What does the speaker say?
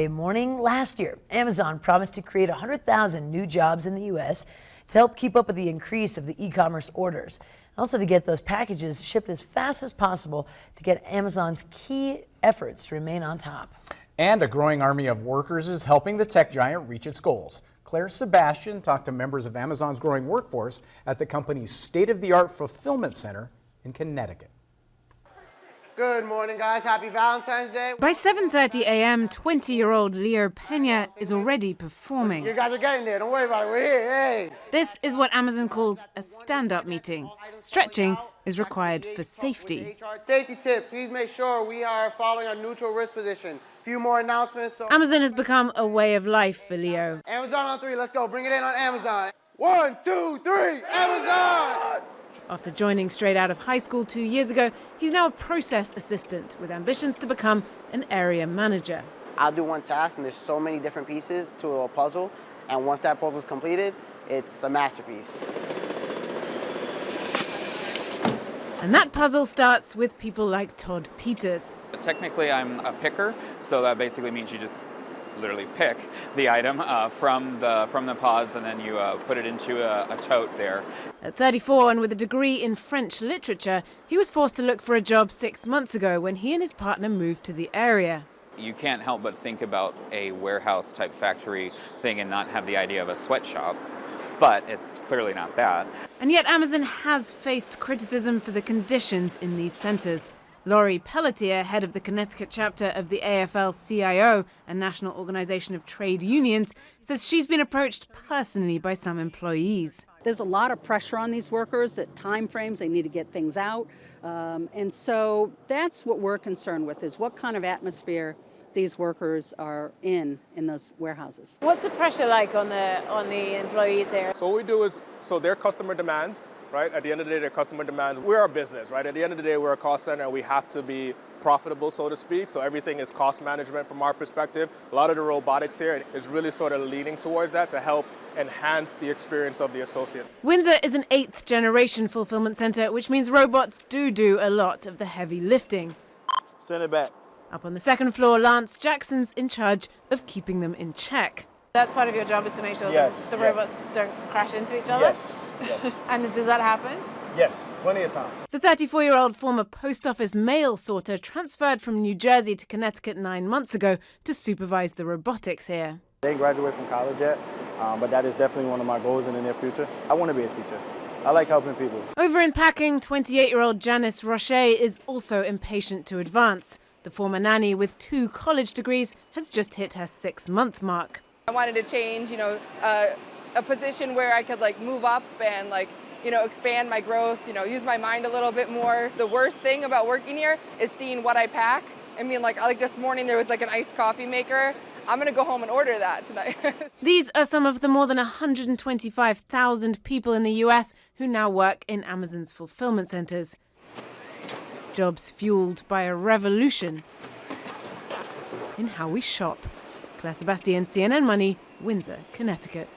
Monday morning. Last year, Amazon promised to create 100,000 new jobs in the U.S. to help keep up with the increase of the e-commerce orders. Also to get those packages shipped as fast as possible to get Amazon's key efforts to remain on top. And a growing army of workers is helping the tech giant reach its goals. Claire Sebastian talked to members of Amazon's growing workforce at the company's state-of-the-art fulfillment center in Connecticut. Good morning, guys. Happy Valentine's Day. By 7:30 a.m., 20-year-old Leo Pena is already performing. You guys are getting there. Don't worry about it. We're here. Hey. This is what Amazon calls a stand-up meeting. Stretching is required for safety. Safety tip, please make sure we are following a neutral wrist position. A few more announcements. Amazon has become a way of life for Leo. Amazon on 3. Let's go. Bring it in on Amazon. 1, 2, 3. Amazon! After joining straight out of high school 2 years ago, he's now a process assistant with ambitions to become an area manager. I'll do one task, and there's so many different pieces to a puzzle, and once that puzzle is completed, it's a masterpiece. And that puzzle starts with people like Todd Peters. Technically, I'm a picker, so that basically means you just literally pick the item from the pods, and then you put it into a tote there. At 34 and with a degree in French literature, he was forced to look for a job 6 months ago when he and his partner moved to the area. You can't help but think about a warehouse type factory thing and not have the idea of a sweatshop, but it's clearly not that. And yet Amazon has faced criticism for the conditions in these centres. Lori Pelletier, head of the Connecticut chapter of the AFL-CIO, a national organisation of trade unions, says she's been approached personally by some employees. There's a lot of pressure on these workers, that time frames, they need to get things out. And so that's what we're concerned with, is what kind of atmosphere these workers are in those warehouses. What's the pressure like on the employees here? So what we do is, their customer demands, right? At the end of the day, their customer demands. We're a business, right? At the end of the day, we're a cost center, and we have to be profitable, so to speak. So everything is cost management from our perspective. A lot of the robotics here is really sort of leaning towards that to help enhance the experience of the associate. Windsor is an 8th generation fulfillment centre, which means robots do a lot of the heavy lifting. Send it back. Up on the second floor, Lance Jackson's in charge of keeping them in check. That's part of your job, is to make sure that the robots don't crash into each other? Yes. And does that happen? Yes, plenty of times. The 34-year-old former post office mail sorter transferred from New Jersey to Connecticut 9 months ago to supervise the robotics here. I didn't graduate from college yet, but that is definitely one of my goals in the near future. I want to be a teacher. I like helping people. Over in packing, 28-year-old Janice Rocher is also impatient to advance. The former nanny with 2 college degrees has just hit her 6-month mark. I wanted to change, a position where I could move up and expand my growth, use my mind a little bit more. The worst thing about working here is seeing what I pack and being like this morning there was an iced coffee maker. I'm going to go home and order that tonight. These are some of the more than 125,000 people in the US who now work in Amazon's fulfillment centers. Jobs fueled by a revolution in how we shop. Claire Sebastian, CNN Money, Windsor, Connecticut.